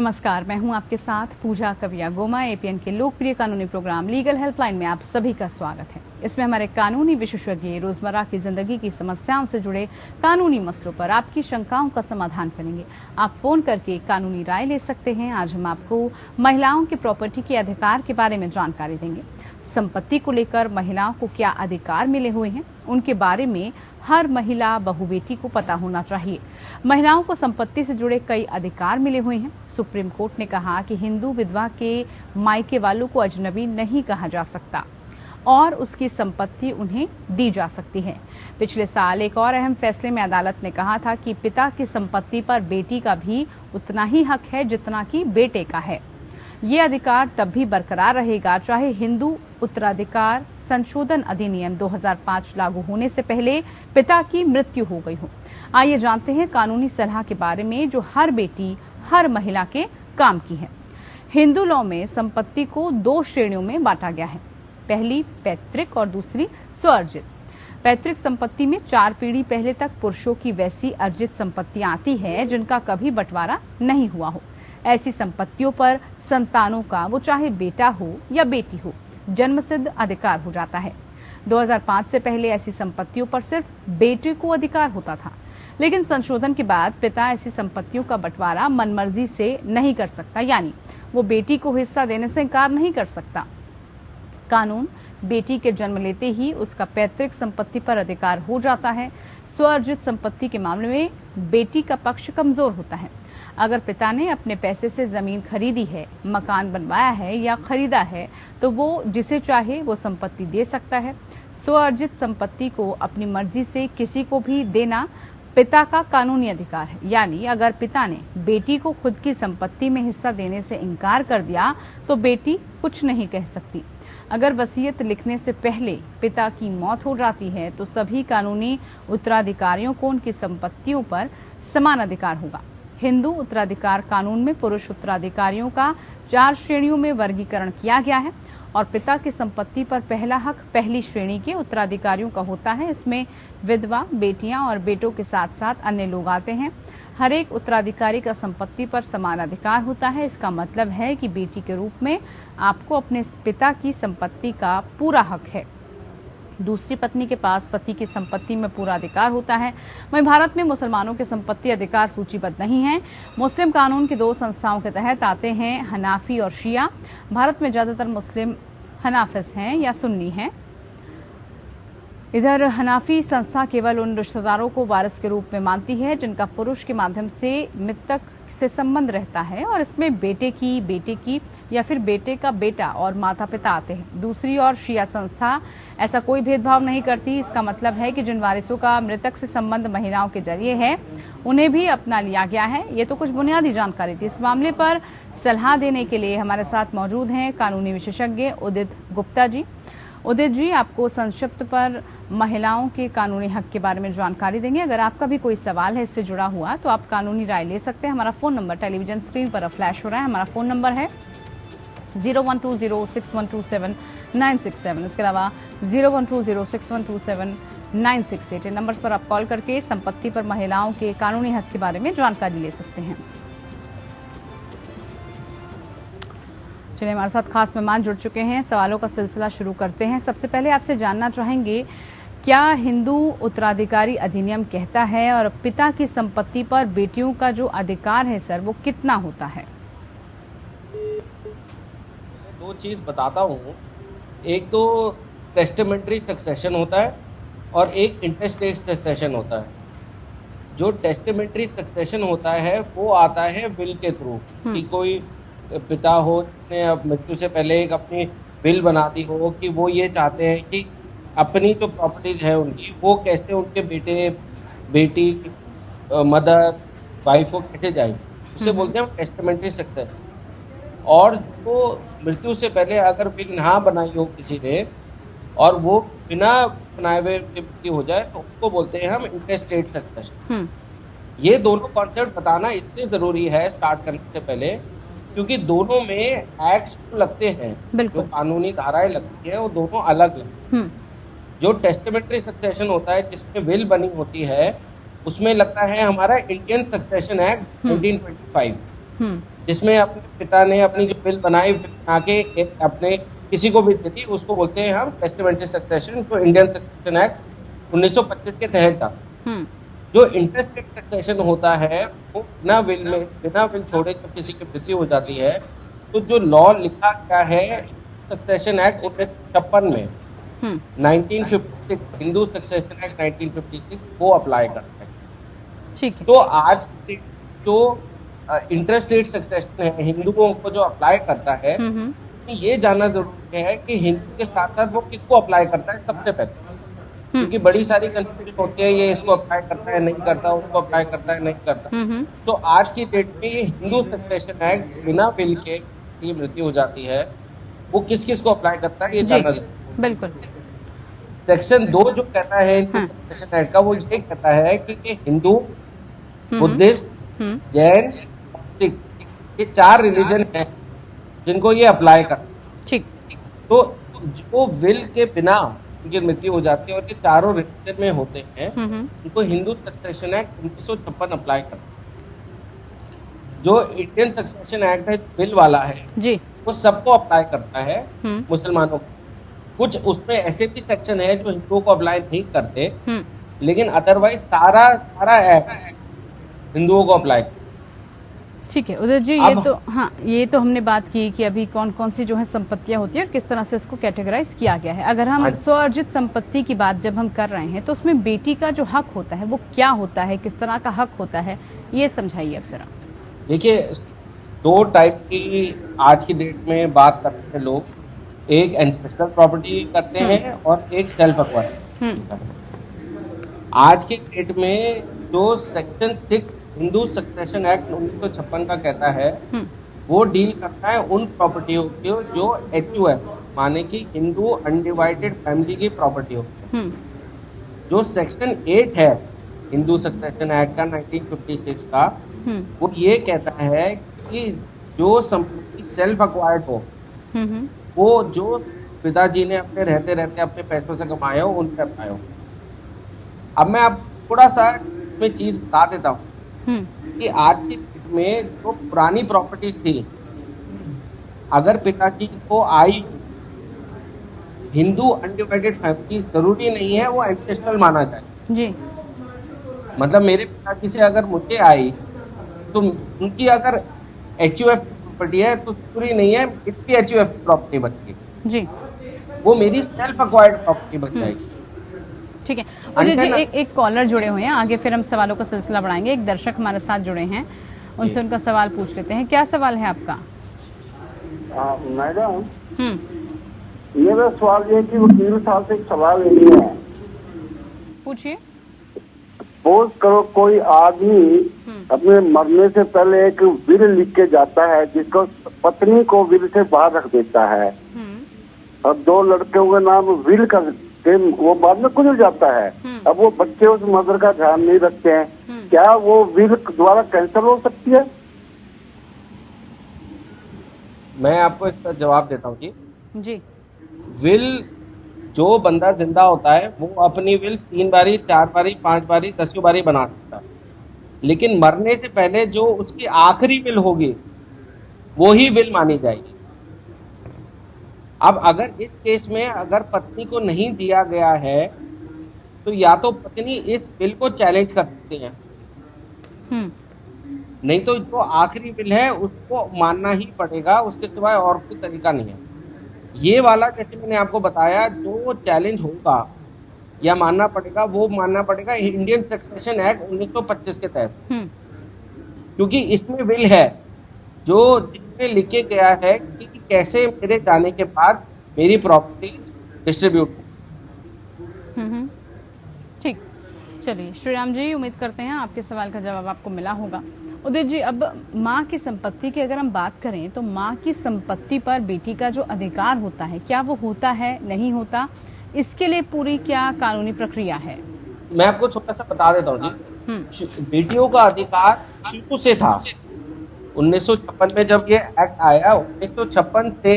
नमस्कार, मैं हूं आपके साथ पूजा कविया गोमा। एपीएन के लोकप्रिय कानूनी प्रोग्राम लीगल हेल्पलाइन में आप सभी का स्वागत है। इसमें हमारे कानूनी विशेषज्ञ रोजमर्रा की जिंदगी की समस्याओं से जुड़े कानूनी मसलों पर आपकी शंकाओं का समाधान करेंगे। आप फोन करके कानूनी राय ले सकते हैं। आज हम आपको महिलाओं की प्रॉपर्टी के अधिकार के बारे में जानकारी देंगे। संपत्ति को लेकर महिलाओं को क्या अधिकार मिले हुए हैं, उनके बारे में हर महिला बहू बेटी को पता होना चाहिए। महिलाओं को संपत्ति से जुड़े कई अधिकार मिले हुए हैं। सुप्रीम कोर्ट ने कहा कि हिंदू विधवा के मायके वालों को अजनबी नहीं कहा जा सकता और उसकी संपत्ति उन्हें दी जा सकती है। पिछले साल एक और अहम फैसले में अदालत ने कहा था कि पिता की संपत्ति पर बेटी का भी उतना ही हक है जितना कि बेटे का है। ये अधिकार तब भी बरकरार रहेगा चाहे हिंदू उत्तराधिकार संशोधन अधिनियम 2005 लागू होने से पहले पिता की मृत्यु हो गई हो। आइए जानते हैं कानूनी सलाह के बारे में जो हर बेटी हर महिला के काम की है। हिंदू लॉ में संपत्ति को दो श्रेणियों में बांटा गया है। पहली पैतृक और दूसरी स्वअर्जित। पैतृक संपत्ति में 4 पीढ़ी पहले तक पुरुषों की वैसी अर्जित संपत्तियां आती है जिनका कभी बंटवारा नहीं हुआ हो। ऐसी संपत्तियों पर संतानों का, वो चाहे बेटा हो या बेटी हो, जन्मसिद्ध अधिकार हो जाता है। 2005 से पहले ऐसी संपत्तियों पर सिर्फ बेटे को अधिकार होता था, लेकिन संशोधन के बाद पिता ऐसी संपत्तियों का बंटवारा मनमर्जी से नहीं कर सकता, यानी वो बेटी को हिस्सा देने से इनकार नहीं कर सकता। कानून बेटी के जन्म लेते ही उसका पैतृक संपत्ति पर अधिकार हो जाता है। स्वअर्जित संपत्ति के मामले में बेटी का पक्ष कमजोर होता है। अगर पिता ने अपने पैसे से जमीन खरीदी है, मकान बनवाया है या खरीदा है तो वो जिसे चाहे वो संपत्ति दे सकता है। स्वअर्जित संपत्ति को अपनी मर्जी से किसी को भी देना पिता का कानूनी अधिकार है, यानी अगर पिता ने बेटी को खुद की संपत्ति में हिस्सा देने से इनकार कर दिया तो बेटी कुछ नहीं कह सकती। अगर वसीयत लिखने से पहले पिता की मौत हो जाती है तो सभी कानूनी उत्तराधिकारियों को उनकी संपत्तियों पर समान अधिकार होगा। हिंदू उत्तराधिकार कानून में पुरुष उत्तराधिकारियों का 4 श्रेणियों में वर्गीकरण किया गया है और पिता की संपत्ति पर पहला हक पहली श्रेणी के उत्तराधिकारियों का होता है। इसमें विधवा, बेटियां और बेटों के साथ साथ अन्य लोग आते हैं। हर एक उत्तराधिकारी का संपत्ति पर समान अधिकार होता है। इसका मतलब है कि बेटी के रूप में आपको अपने पिता की संपत्ति का पूरा हक है। दूसरी पत्नी के पास पति की संपत्ति में पूरा अधिकार होता है। वहीं भारत में मुसलमानों के संपत्ति अधिकार सूचीबद्ध नहीं है। मुस्लिम कानून की 2 संस्थाओं के तहत आते हैं, हनाफी और शिया। भारत में ज्यादातर मुस्लिम हनाफिस हैं या सुन्नी हैं। इधर हनाफी संस्था केवल उन रिश्तेदारों को वारिस के रूप में मानती है जिनका पुरुष के माध्यम से मृतक से संबंध रहता है और इसमें बेटे की या फिर बेटे का बेटा और माता पिता आते हैं। दूसरी ओर शिया संस्था ऐसा कोई भेदभाव नहीं करती। इसका मतलब है कि जिन वारिसों का मृतक से संबंध महिलाओं के जरिए है उन्हें भी अपना लिया गया है। ये तो कुछ बुनियादी जानकारी थी। इस मामले पर सलाह देने के लिए हमारे साथ मौजूद हैं कानूनी विशेषज्ञ उदित गुप्ता जी। उदित जी, आपको संक्षिप्त पर महिलाओं के कानूनी हक के बारे में जानकारी देंगे। अगर आपका भी कोई सवाल है इससे जुड़ा हुआ तो आप कानूनी राय ले सकते हैं। हमारा फोन नंबर टेलीविजन स्क्रीन पर फ्लैश हो रहा है। हमारा फोन नंबर है 01206127 इसके अलावा 01206127 नंबर पर आप कॉल करके संपत्ति पर महिलाओं के कानूनी हक के बारे में जानकारी ले सकते हैं। चलिए, हमारे साथ खास मेहमान जुड़ चुके हैं। सवालों का सिलसिला शुरू करते हैं। सबसे पहले आपसे जानना चाहेंगे, क्या हिंदू उत्तराधिकारी अधिनियम कहता है और पिता की संपत्ति पर बेटियों का जो अधिकार है सर, वो कितना होता है? 2 चीज बताता हूँ। एक तो टेस्टामेंट्री सक्सेशन होता है और एक इंटेस्टेट सक्सेशन होता है। जो टेस्टामेंट्री सक्सेशन होता है वो आता है विल के थ्रू, कि कोई पिता हो जिसने अब मृत्यु से पहले एक अपनी विल बना दी हो कि वो ये चाहते हैं कि अपनी जो प्रॉपर्टीज है उनकी वो कैसे उनके बेटे, बेटी, मदर, वाइफ को कैसे जाएगी, उसे बोलते हैं टेस्टामेंट्री सक्सेशन। और जो मृत्यु से पहले अगर विल ना बनाई हो किसी ने और वो बिना बनाए हुए मृत्यु हो जाए तो उसको बोलते हैं हम इंटेस्टेट सक्सेशन। ये दोनों कॉन्सेप्ट बताना इसलिए जरूरी है स्टार्ट करने से पहले, क्योंकि दोनों में एक्ट्स लगते हैं, जो कानूनी धाराएं लगती हैं वो दोनों अलग लगती हैं। जो टेस्टामेंट्री सक्सेशन होता है जिसमें विल बनी होती है उसमें लगता है हमारा इंडियन सक्सेशन एक्ट 1925। जिसमें अपने पिता ने अपनी जो बिल बनाई, बिल बना के अपने किसी को भी दे दी, उसको बोलते हैं हम टेस्टामेंट्री सक्सेशन। तो इंडियन सक्सेशन एक्ट 1925 के तहत था। जो इंटरेस्टेड सक्सेशन होता है वो बिना विल छोड़े जब किसी की मृत्यु हो जाती है, तो जो लॉ लिखा गया है सक्सेशन एक्ट 1956 में 1956, हिंदू सक्सेशन एक्ट 1956, वो अप्लाई करता है। ठीक है। तो आज जो इंटरेस्टेड सक्सेशन है हिंदुओं को जो अप्लाई करता है, ये जानना जरूरी है कि हिंदू के साथ साथ वो किसको अप्लाई करता है सबसे पहले, क्योंकि बड़ी सारी कंफ्यूजन होती है, ये इसको अप्लाई करता है नहीं करता, उसको अप्लाई करता है नहीं करता। तो आज की डेट में ये हिंदू सक्सेशन एक्ट बिना बिल के की मृत्यु हो जाती है, वो किस किस को अप्लाई करता है ये जानना जरूरी। बिल्कुल। सेक्शन 2 जो कहता है हिंदू सक्सेशन एक्ट का, वो ये कहता है कि ये हिंदू, बुद्धिस्ट, जैन, सिख, ये 4 रिलीजन हैं जिनको ये अप्लाई करता है। ठीक। तो जो विल के बिना उनकी मृत्यु हो जाती है और ये चारों रिलीजन में होते हैं, उनको हिंदू सक्सेशन एक्ट 1956 अप्लाई करता है। जो इंडियन सक्सेशन एक्ट है बिल वाला है जी, वो सबको अप्लाई करता है, मुसलमानों को। कुछ उसमें ऐसे भी सेक्शन है जो हिंदुओं को अप्लाई नहीं करते, लेकिन अदरवाइज सारा एक्ट हिंदुओं को अप्लाई करता है। ठीक है उदय जी, ये तो हमने बात की कि अभी कौन कौन सी जो है संपत्तियां होती है और किस तरह से इसको कैटेगराइज किया गया है। अगर हम स्वअर्जित संपत्ति की बात जब हम कर रहे हैं तो उसमें बेटी का जो हक होता है वो क्या होता है, किस तरह का हक होता है, ये समझाइए अब जरा। देखिए, 2 टाइप की आज की डेट में बात करते हैं लोग, एक एंसेस्ट्रल प्रॉपर्टी करते हैं और एक सेल्फ एक्वायर्ड। आज के डेट में जो सेक्शन 6 हिंदू सक्सेशन एक्ट 1956 का कहता है, वो डील करता है उन प्रॉपर्टियों को जो HUF माने कि हिंदू अनडिवाइडेड फैमिली की प्रॉपर्टी होती है। जो सेक्शन 8 है हिंदू सक्सेशन एक्ट का 1956 का, वो ये कहता है कि जो संपत्ति सेल्फ एक्वायर्ड हो, वो जो पिताजी ने अपने रहते रहते अपने पैसों से कमाए हो, उन पे अप्लाई हो। अब मैं आप थोड़ा सा इसमें चीज बता देता हूँ कि आज की डेट में जो पुरानी प्रॉपर्टीज थी, अगर पिताजी को आई हिंदू अनडिवाइडेड फैमिली, जरूरी नहीं है वो एंसेस्ट्रल माना जाए जी। मतलब मेरे पिताजी से अगर मुझे आई तो उनकी अगर HUF प्रॉपर्टी है तो जरूरी नहीं है इसकी HUF प्रॉपर्टी बनेगी जी, वो मेरी सेल्फ एक्वायर्ड प्रॉपर्टी बन जाएगी। ठीक है उदय जी, एक कॉलर जुड़े हुए हैं, आगे फिर हम सवालों का सिलसिला बढ़ाएंगे। एक दर्शक हमारे साथ जुड़े हैं, उनसे उनका सवाल पूछ लेते हैं। क्या सवाल है आपका? मैडम, मेरा सवाल ये है कि वकील साहब से एक सवाल ये है। पूछिए। सपोज करो कोई आदमी अपने मरने से पहले एक विल लिख के जाता है जिसको पत्नी को विल से बाहर रख देता है, और 2 लड़कों के नाम विल का वो बाद में गुजर जाता है। अब वो बच्चे उस मदर का ध्यान नहीं रखते हैं, क्या वो विल द्वारा कैंसिल हो सकती है? मैं आपको इसका जवाब देता हूँ जी। विल जो बंदा जिंदा होता है वो अपनी विल 3 बारी, 4 बारी, 5 बारी, 10 बारी बना सकता है, लेकिन मरने से पहले जो उसकी आखिरी विल होगी वो ही विल मानी जाएगी। अब अगर इस केस में अगर पत्नी को नहीं दिया गया है तो या तो पत्नी इस विल को चैलेंज कर सकती है, नहीं तो जो आखिरी विल है उसको मानना ही पड़ेगा, उसके सिवाय और कोई तरीका नहीं है। ये वाला जैसे मैंने आपको बताया, जो चैलेंज होगा या मानना पड़ेगा वो मानना पड़ेगा इंडियन सक्सेशन एक्ट 1925 के तहत, क्योंकि इसमें विल है जो जिसमें लिखे गया है कि कैसे मेरे जाने के बाद मेरी प्रॉपर्टी डिस्ट्रीब्यूट। ठीक, चलिए श्रीराम जी, उम्मीद करते हैं आपके सवाल का जवाब आपको मिला होगा। उदय जी, अब माँ की संपत्ति की अगर हम बात करें तो माँ की संपत्ति पर बेटी का जो अधिकार होता है, क्या वो होता है, नहीं होता, इसके लिए पूरी क्या कानूनी प्रक्रिया है? मैं आपको छोटा सा बता देता हूँ जी। बेटियों का अधिकार शुरू से था। 1956 में जब ये एक्ट आया, 1956 से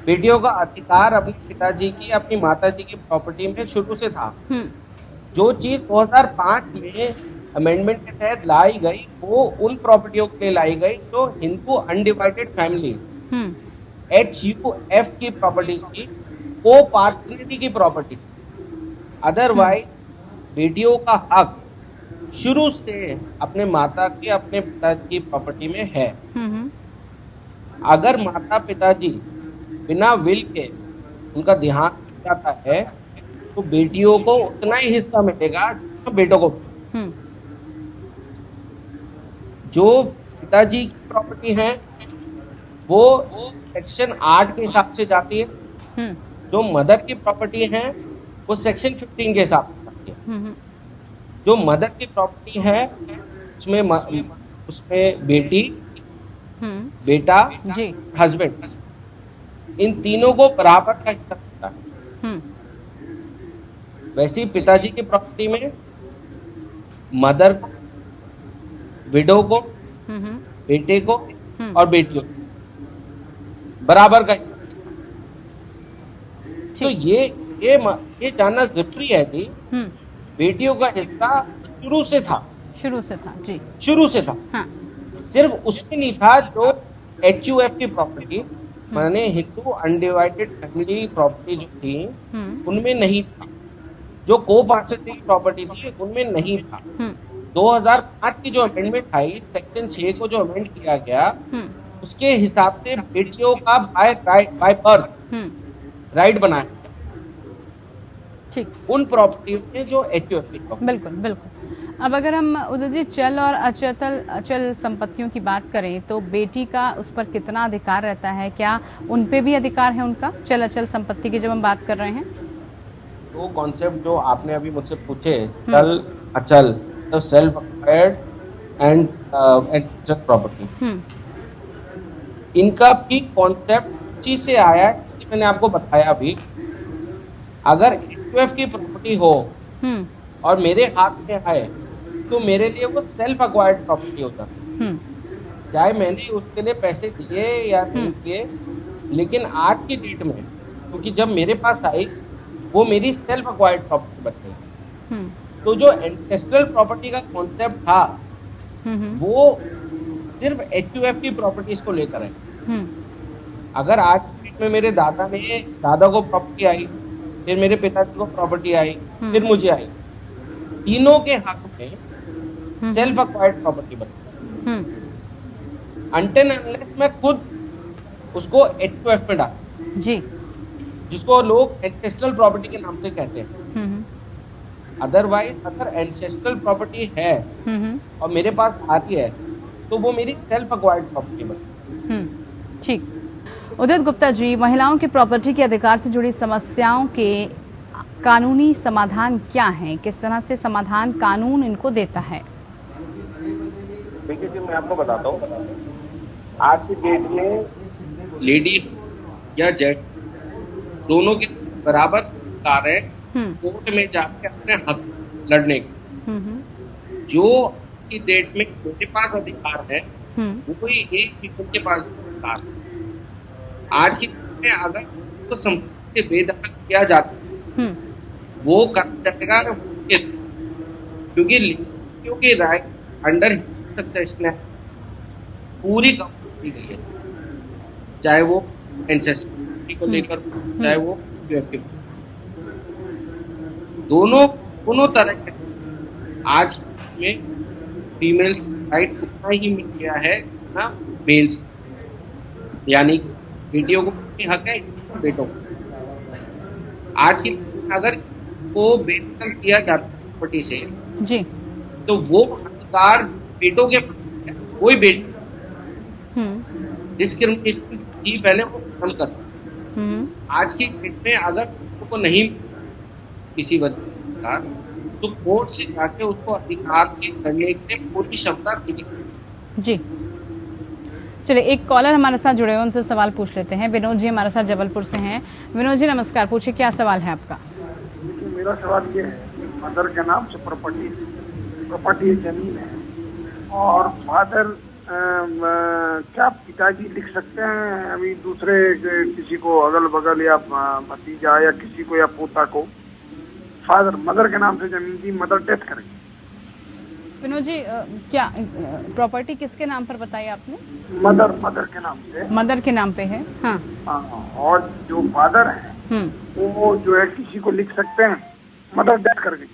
बेटियों का अधिकार अपने पिताजी की, अपनी माताजी की प्रॉपर्टी में शुरू से था। जो चीज 2005 में अमेंडमेंट के तहत लाई गई वो उन प्रॉपर्टियों के लिए लाई गई जो हिंदू अनडिवाइडेड फैमिली HUF की प्रॉपर्टीज की, को पार्सलिटी की प्रॉपर्टी। अदरवाइज बेटियों का हक शुरू से अपने माता की अपने पिताजी की प्रॉपर्टी में है। अगर माता पिताजी बिना विल के उनका देहांत हो जाता है तो बेटियों को उतना ही हिस्सा मिलेगा जो बेटों को। जो पिताजी की प्रॉपर्टी है वो सेक्शन 8 के हिसाब से जाती है, जो मदर की प्रॉपर्टी है वो सेक्शन 15 के हिसाब से जाती है। जो मदर की प्रॉपर्टी है उसमें बेटी, बेटा, हस्बैंड, इन तीनों को बराबर का हिस्सा मिलता है। वैसे ही पिताजी की प्रॉपर्टी में मदर को, विडो को, बेटे को और बेटियों को बराबर का। तो ये जानना जरूरी है कि बेटियों का हिस्सा शुरू से था जी, शुरू से था। हाँ। सिर्फ उसमें नहीं था जो HUF की प्रॉपर्टी माने हिंदू अनडिवाइडेड फैमिली प्रॉपर्टी जो थी उनमें नहीं था, जो को पार्सलिटी की प्रॉपर्टी थी उनमें नहीं था। 2005 की जो अमेंडमेंट आई, सेक्शन 6 को जो अमेंड किया गया उसके हिसाब से बेटियों का बाय बर्थ राइट बनाया ठीक उन प्रॉपर्टी में जो HUF की। बिल्कुल। अब अगर हम उदय जी चल और अचल संपत्तियों की बात करें तो बेटी का उस पर कितना अधिकार रहता है? क्या उन पे भी अधिकार है उनका, चल अचल संपत्ति की जब हम बात कर रहे हैं? तो कॉन्सेप्ट जो आपने अभी मुझसे पूछे, चल अचल, तो सेल्फ अक्वायर्ड एंड प्रॉपर्टी, इनका भी कॉन्सेप्ट उसी से आया है। मैंने आपको बताया भी, अगर HUF की प्रॉपर्टी हो और मेरे हाथ में आए तो मेरे लिए वो सेल्फ अक्वायर्ड प्रॉपर्टी होता है, चाहे मैंने उसके लिए पैसे दिए या नहीं दिए। लेकिन आज की डेट में क्योंकि जब मेरे पास आई वो मेरी सेल्फ अक्वायर्ड प्रॉपर्टी बन गई। तो जो एंसेस्ट्रल प्रॉपर्टी का कॉन्सेप्ट था वो सिर्फ HUF की प्रॉपर्टीज को लेकर है। अगर आज की डेट में मेरे दादा को प्रॉपर्टी आई, फिर मेरे पिताजी को प्रॉपर्टी आई, फिर मुझे आई, तीनों के हक में सेल्फ अक्वायर्ड प्रॉपर्टी बनी। अनटिल अनलेस मैं खुद उसको HUF में डाल जी, जिसको लोग एंसेस्ट्रल प्रॉपर्टी के नाम से कहते हैं। अदरवाइज अगर एंसेस्ट्रल प्रॉपर्टी है और मेरे पास आती है तो वो मेरी सेल्फ अक्वायर्ड प्रॉपर्टी बनी। ठीक। उदित गुप्ता जी, महिलाओं के प्रॉपर्टी के अधिकार से जुड़ी समस्याओं के कानूनी समाधान क्या है? किस तरह से समाधान कानून इनको देता है? देखिए जी, मैं आपको बताता हूँ, आज की डेट में लेडी या जेंट दोनों के बराबर अधिकार है कोर्ट में जाकर अपने हक लड़ने के। जो की डेट में मेरे पास अधिकार है वो कोई एक भी के पास अधिकार है। आज की डेट में अगर तो संपत्ति से बेदखल किया जाता है वो कर जाएगा, क्योंकि राइट अंडर सक्सेशन है पूरी कंपनी की गई है, चाहे वो एंसेस्ट्री को लेकर, चाहे वो दोनों तरह के। आज में फीमेल्स राइट उतना ही मिल गया है ना मेल्स, यानी बेटियों को हक है, बेटों को। आज की अगर वो बेदखल किया जाता है प्रॉपर्टी से जी, तो वो अधिकार बेटों के कोई बेटी डिस्क्रिमिनेशन की पहले वो खत्म करता। आज की डेट में अगर को नहीं किसी वजह तो कोर्ट से जाके उसको अधिकार के करने की पूरी क्षमता मिली जी। चलिए, एक कॉलर हमारे साथ जुड़े हुए, उनसे सवाल पूछ लेते हैं। विनोद जी हमारे साथ जबलपुर से हैं। विनोद जी नमस्कार, पूछिए क्या सवाल है आपका? मेरा सवाल ये है, मदर के नाम से प्रॉपर्टी जमीन है और फादर क्या पिताजी लिख सकते हैं अभी दूसरे किसी को, अगल बगल या भतीजा या किसी को या पोता को? फादर मदर के नाम से जमीन दी, मदर डेथ करेगी विनोद जी, क्या प्रॉपर्टी किसके नाम पर बताई आपने? मदर के नाम से। मदर के नाम पे है। हाँ। और जो फादर है वो जो है किसी को लिख सकते हैं, मदर डेथ कर गई।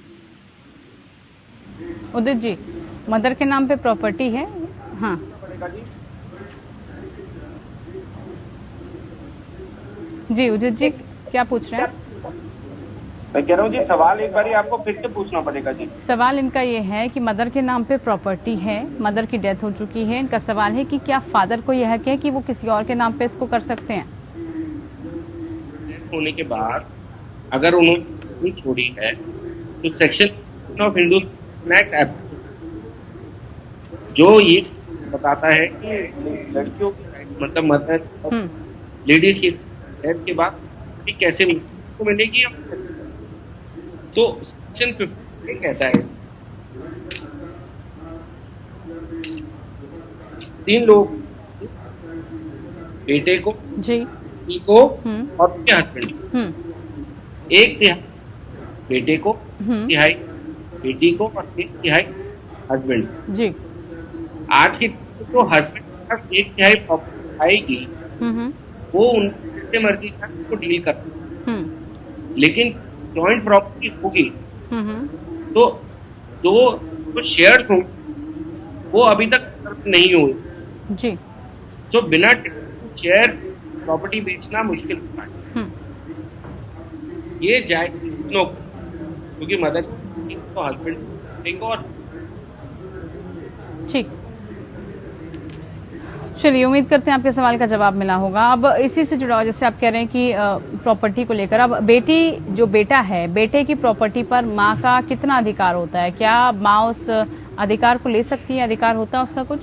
उदित जी, मदर के नाम पे प्रॉपर्टी है। हाँ जी, उदित जी क्या पूछ रहे हैं? मैं कह रहा हूँ जी, सवाल एक बार आपको फिर से पूछना पड़ेगा जी। सवाल इनका ये है कि मदर के नाम पे प्रॉपर्टी है, मदर की डेथ हो चुकी है। इनका सवाल है कि क्या फादर को यह हक है कि वो किसी और के नाम पे इसको कर सकते हैं? डेथ होने के बाद अगर उन्होंने छोड़ी है तो सेक्शन ऑफ हिंदू एक्ट जो ये बताता है कि लड़कियों की मतलब मदर लेडीज की डेथ के बाद कैसे मिलेगी, तो सेक्शन 50 कहता है 3 लोग, बेटे को जी को और उसके हस्बैंड, 1/3 बेटे को, 1/3 बेटी को और 1/3 हस्बैंड। जी आज की तो हस्बैंड के पास 1/3 प्रॉपर्टी आएगी, वो उनसे मर्जी को डील करते, लेकिन जॉइंट प्रॉपर्टी होगी तो दो शेयर होंगे, वो अभी तक नहीं हुए जी। तो बिना शेयर प्रॉपर्टी बेचना मुश्किल होता है। ये जाए क्योंकि मदर तो हस्बैंड और ठीक। चलिए, उम्मीद करते हैं आपके सवाल का जवाब मिला होगा। अब इसी से जुड़ा हुआ, जैसे आप कह रहे हैं कि प्रॉपर्टी को लेकर, अब बेटा है, बेटे की प्रॉपर्टी पर माँ का कितना अधिकार होता है? क्या माँ उस अधिकार को ले सकती है? अधिकार होता है उसका कुछ?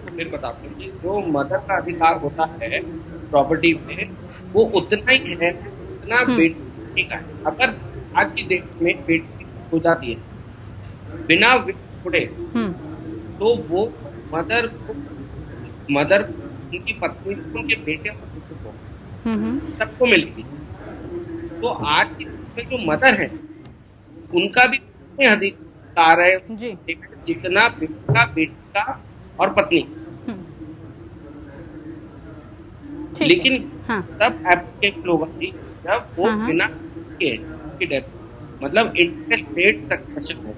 फिर बताते हैं कि जो मदर का अधिकार होता है प्रॉपर्टी पे, वो उतना ही है जितना बेटी का है। अगर आज की डेट में बेटी हो जाती है बिना छोड़े तो वो मदर उनकी पत्नी, उनके बेटे को सबको मिलेगी। तो आज की में जो मदर है उनका भी अधिकार है जितना बेटा, बेटा और पत्नी। लेकिन तब एप्लीकेबल होगा जब वो बिना की डेथ, मतलब इंटरेस्ट रेट सक्सेशन है।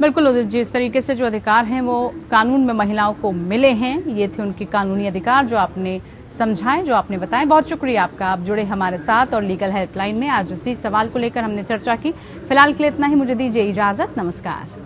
बिल्कुल उदित जी, इस तरीके से जो अधिकार हैं वो कानून में महिलाओं को मिले हैं। ये थे उनके कानूनी अधिकार जो आपने समझाए, जो आपने बताए। बहुत शुक्रिया आपका, आप जुड़े हमारे साथ और लीगल हेल्पलाइन में आज इसी सवाल को लेकर हमने चर्चा की। फिलहाल के लिए इतना ही, मुझे दीजिए इजाजत। नमस्कार।